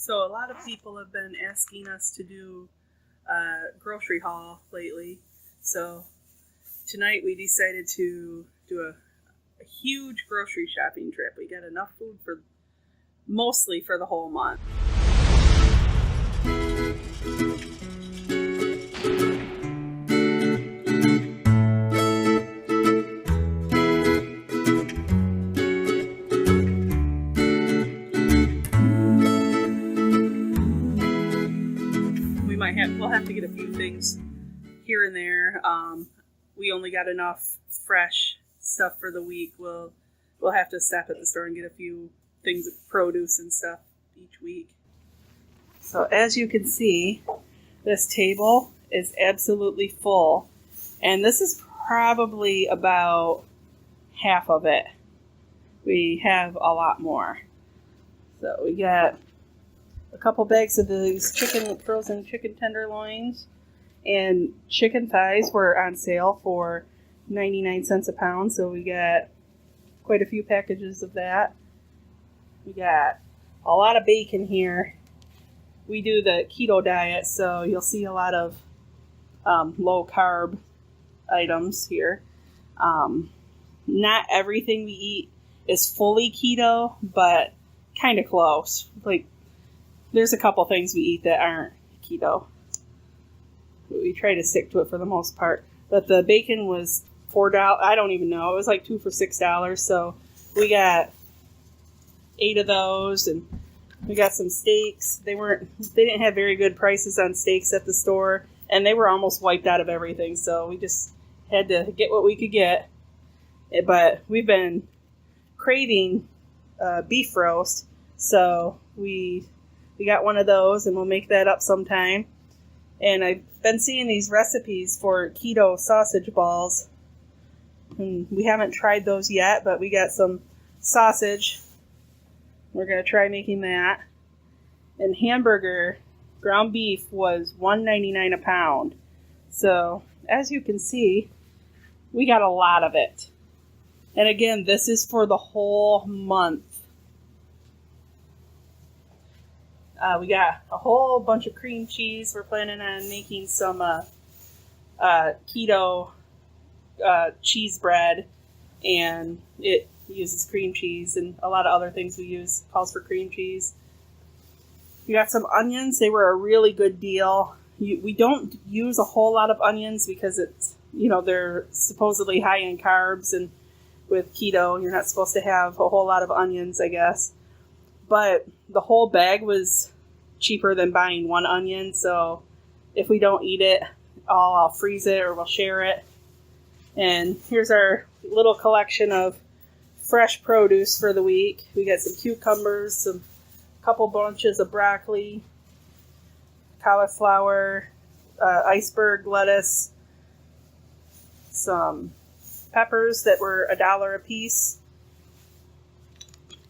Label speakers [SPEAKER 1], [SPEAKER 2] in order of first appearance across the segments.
[SPEAKER 1] So a lot of people have been asking us to do a grocery haul lately. So tonight we decided to do a huge grocery shopping trip. We got enough food for mostly for the whole month. We'll have to get a few things here and there. We only got enough fresh stuff for the week. We'll have to stop at the store and get a few things of produce and stuff each week. So as you can see, this table is absolutely full, and this is probably about half of it. We have a lot more. So we got a couple bags of these frozen chicken tenderloins, and chicken thighs were on sale for 99 cents a pound, so we got quite a few packages of that. We got a lot of bacon here. We do the keto diet, so you'll see a lot of low carb items here. Not everything we eat is fully keto, but kind of close. Like, there's a couple things we eat that aren't keto. We try to stick to it for the most part. But the bacon was $4. I don't even know. It was like 2 for $6. So we got 8 of those, and we got some steaks. They didn't have very good prices on steaks at the store, and they were almost wiped out of everything. So we just had to get what we could get. But we've been craving beef roast, so we got one of those, and we'll make that up sometime. And I've been seeing these recipes for keto sausage balls, and we haven't tried those yet, but we got some sausage. We're going to try making that. And hamburger ground beef was $1.99 a pound. So as you can see, we got a lot of it. And again, this is for the whole month. We got a whole bunch of cream cheese. We're planning on making some keto cheese bread, and it uses cream cheese, and a lot of other things we use calls for cream cheese. We got some onions. They were a really good deal. We don't use a whole lot of onions because it's, they're supposedly high in carbs, and with keto, you're not supposed to have a whole lot of onions, I guess. But the whole bag was cheaper than buying one onion, so if we don't eat it, I'll freeze it or we'll share it. And here's our little collection of fresh produce for the week. We got some cucumbers, couple bunches of broccoli, cauliflower, iceberg lettuce, some peppers that were $1 a piece.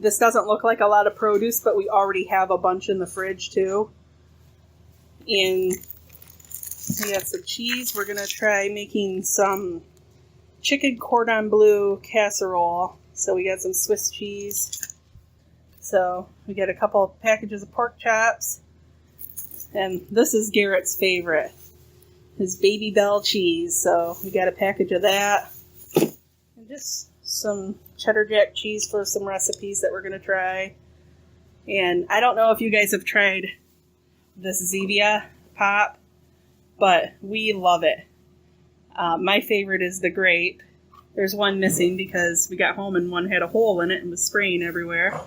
[SPEAKER 1] This doesn't look like a lot of produce, but we already have a bunch in the fridge too. And we have some cheese. We're going to try making some chicken cordon bleu casserole. So we got some Swiss cheese. So we got a couple packages of pork chops. And this is Garrett's favorite, his Baby Bell cheese. So we got a package of that. And just some cheddar jack cheese for some recipes that we're going to try. And I don't know if you guys have tried this Zevia pop, but we love it. My favorite is the grape. There's one missing because we got home and one had a hole in it and was spraying everywhere.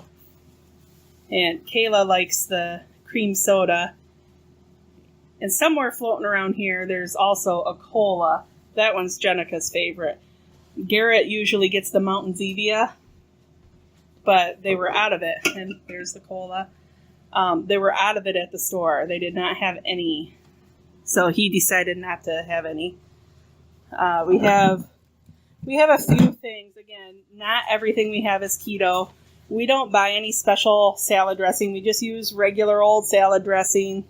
[SPEAKER 1] And Kayla likes the cream soda. And somewhere floating around here, there's also a cola. That one's Jenica's favorite. Garrett usually gets the Mountain Zevia, but they were out of it. And there's the cola. They were out of it at the store. They did not have any. So he decided not to have any. We have a few things. Again, not everything we have is keto. We don't buy any special salad dressing. We just use regular old salad dressing.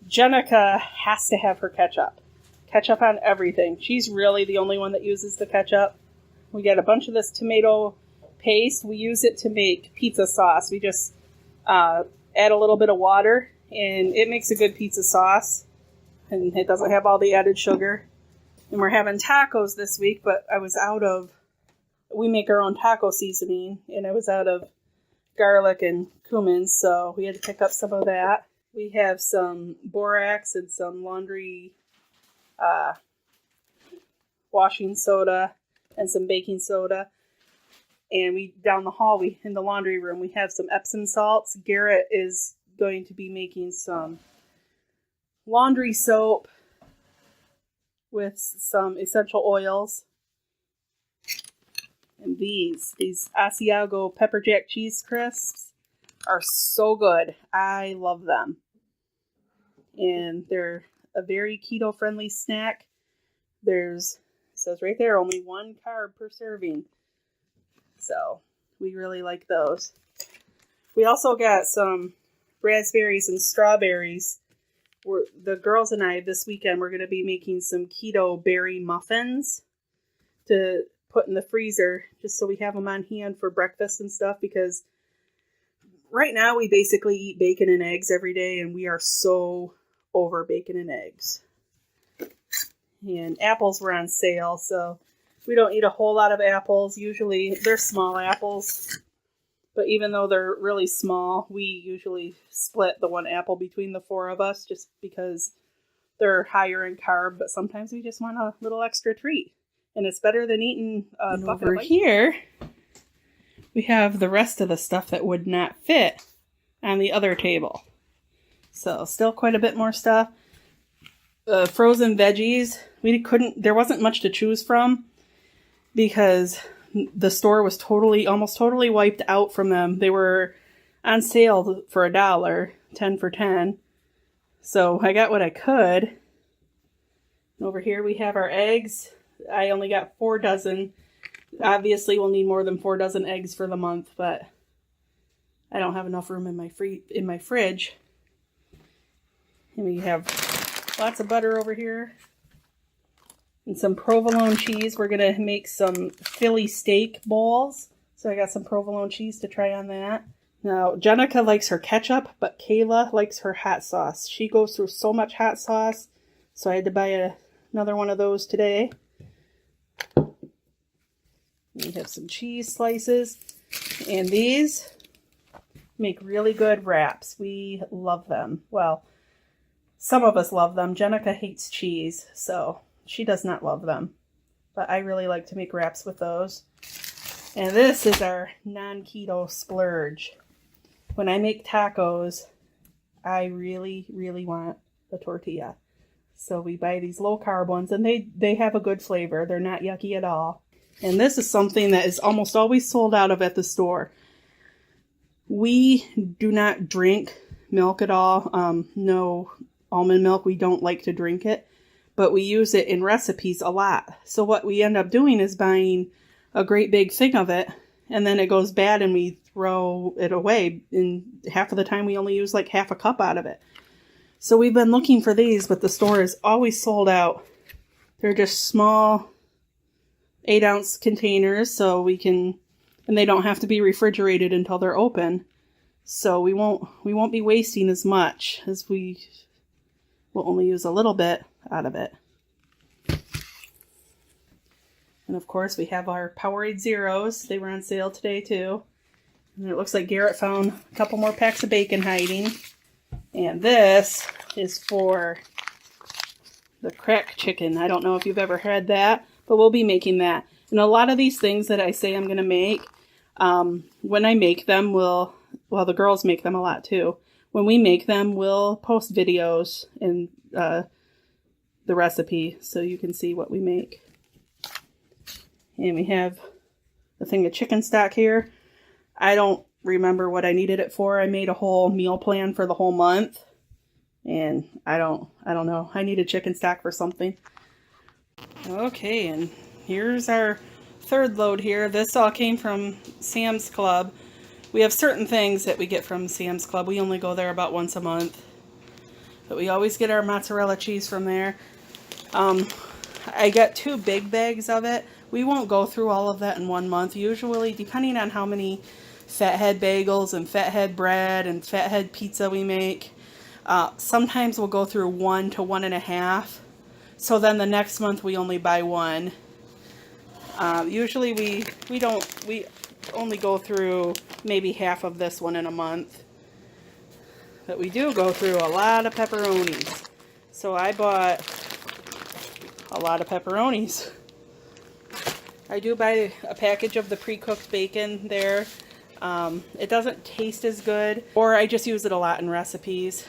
[SPEAKER 1] Jenica has to have her ketchup. Ketchup on everything. She's really the only one that uses the ketchup. We got a bunch of this tomato paste. We use it to make pizza sauce. We just add a little bit of water, and it makes a good pizza sauce. And it doesn't have all the added sugar. And we're having tacos this week, but we make our own taco seasoning, and I was out of garlic and cumin, so we had to pick up some of that. We have some borax and some laundry washing soda and some baking soda. And down the hall, in the laundry room, we have some Epsom salts. Garrett is going to be making some laundry soap with some essential oils. And these Asiago pepper jack cheese crisps are so good. I love them. And they're a very keto friendly snack. It says right there, only 1 carb per serving. So we really like those. We also got some raspberries and strawberries. The girls and I this weekend, we're going to be making some keto berry muffins to put in the freezer just so we have them on hand for breakfast and stuff, because right now we basically eat bacon and eggs every day, and we are so over bacon and eggs. And apples were on sale, so we don't eat a whole lot of apples. Usually they're small apples, but even though they're really small, we usually split the 1 apple between the 4 of us just because they're higher in carb, but sometimes we just want a little extra treat. And it's better than eating a bucket over here. We have the rest of the stuff that would not fit on the other table. So still quite a bit more stuff. Frozen veggies. There wasn't much to choose from because the store was almost totally wiped out from them. They were on sale for $1, 10 for 10. So I got what I could. Over here we have our eggs. I only got 4 dozen. Obviously we'll need more than 4 dozen eggs for the month, but I don't have enough room in my fridge. And we have lots of butter over here. And some provolone cheese. We're going to make some Philly steak bowls. So I got some provolone cheese to try on that. Now, Jenica likes her ketchup, but Kayla likes her hot sauce. She goes through so much hot sauce, so I had to buy another one of those today. We have some cheese slices, and these make really good wraps. We love them. Well, some of us love them. Jenica hates cheese, so she does not love them. But I really like to make wraps with those. And this is our non-keto splurge. When I make tacos, I really, really want a tortilla. So we buy these low-carb ones, and they have a good flavor. They're not yucky at all. And this is something that is almost always sold out of at the store. We do not drink milk at all. No almond milk. We don't like to drink it. But we use it in recipes a lot. So what we end up doing is buying a great big thing of it, and then it goes bad and we throw it away. And half of the time we only use like half a cup out of it. So we've been looking for these, but the store is always sold out. They're just small 8-ounce containers, so and they don't have to be refrigerated until they're open. So we won't be wasting as much, as we will only use a little bit out of it. And of course we have our Powerade Zeros. They were on sale today too. And it looks like Garrett found a couple more packs of bacon hiding. And this is for the crack chicken. I don't know if you've ever had that, but we'll be making that. And a lot of these things that I say I'm going to make, when I make them, the girls make them a lot too. When we make them, we'll post videos and the recipe so you can see what we make. And we have a thing of chicken stock here. I don't remember what I needed it for. I made a whole meal plan for the whole month. And I don't know. I needed chicken stock for something. Okay, and here's our third load here. This all came from Sam's Club. We have certain things that we get from Sam's Club. We only go there about once a month. But we always get our mozzarella cheese from there. I got 2 big bags of it. We won't go through all of that in 1 month. Usually, depending on how many fathead bagels and fathead bread and fathead pizza we make. Sometimes we'll go through 1 to 1.5. So then the next month we only buy 1. Usually we only go through maybe half of this one in a month. But we do go through a lot of pepperonis. So I bought a lot of pepperonis. I do buy a package of the pre-cooked bacon there. It doesn't taste as good, or I just use it a lot in recipes.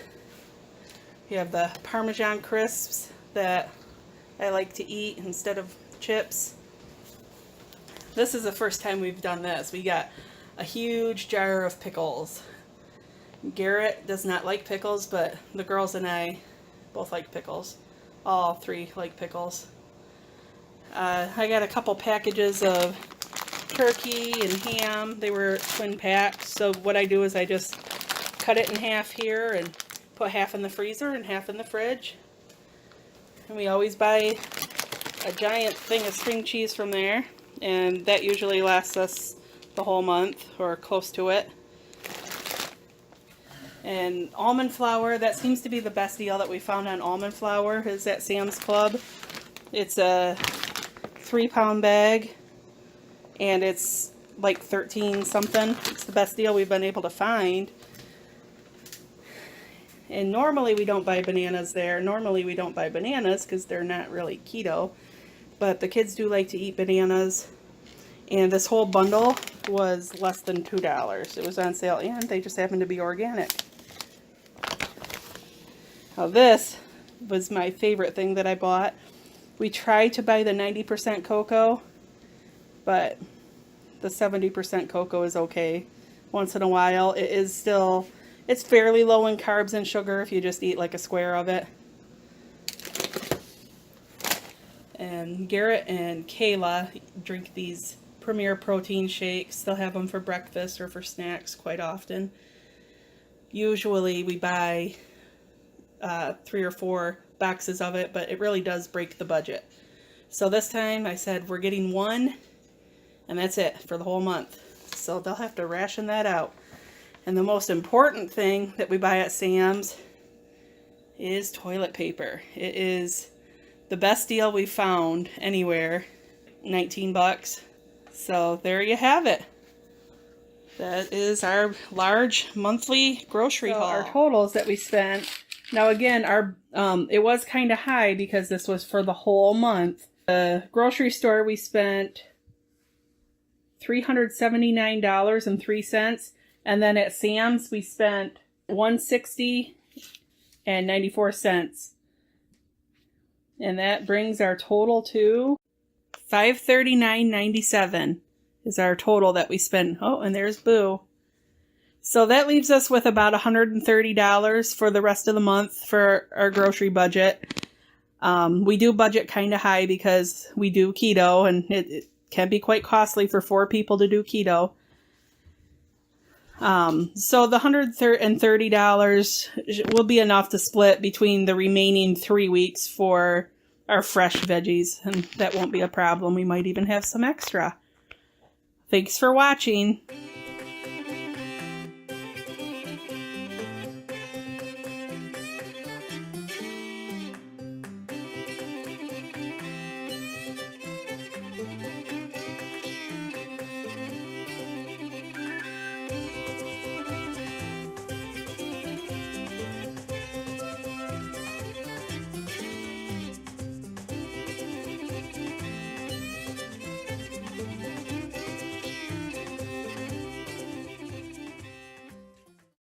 [SPEAKER 1] You have the Parmesan crisps that I like to eat instead of chips. This is the first time we've done this. We got a huge jar of pickles. Garrett does not like pickles, but the girls and I both like pickles. All 3 like pickles. I got a couple packages of turkey and ham. They were twin packs, so what I do is I just cut it in half here and put half in the freezer and half in the fridge. And we always buy a giant thing of string cheese from there, and that usually lasts us the whole month or close to it. And almond flour, that seems to be the best deal that we found on almond flour, is at Sam's Club. It's a 3-pound bag, and it's like 13 something. It's the best deal we've been able to find. And normally we don't buy bananas there. Normally we don't buy bananas because they're not really keto, but the kids do like to eat bananas. And this whole bundle was less than $2. It was on sale, and they just happened to be organic. Now this was my favorite thing that I bought. We tried to buy the 90% cocoa, but the 70% cocoa is okay once in a while. It is still, it's fairly low in carbs and sugar if you just eat like a square of it. And Garrett and Kayla drink these Premier protein shakes. They'll have them for breakfast or for snacks quite often. Usually we buy 3 or 4 boxes of it, but it really does break the budget. So this time I said we're getting 1, and that's it for the whole month. So they'll have to ration that out. And the most important thing that we buy at Sam's is toilet paper. It is the best deal we've found anywhere. 19 bucks. So there you have it. That is our large monthly grocery haul. Our totals that we spent. Now again, our it was kind of high because this was for the whole month. The grocery store we spent $379.03, and then at Sam's we spent $160.94, and that brings our total to $539.97 is our total that we spent. Oh, and there's Boo. So that leaves us with about $130 for the rest of the month for our grocery budget. We do budget kind of high because we do keto, and it can be quite costly for 4 people to do keto. So the $130 will be enough to split between the remaining 3 weeks for our fresh veggies, and that won't be a problem. We might even have some extra. Thanks for watching.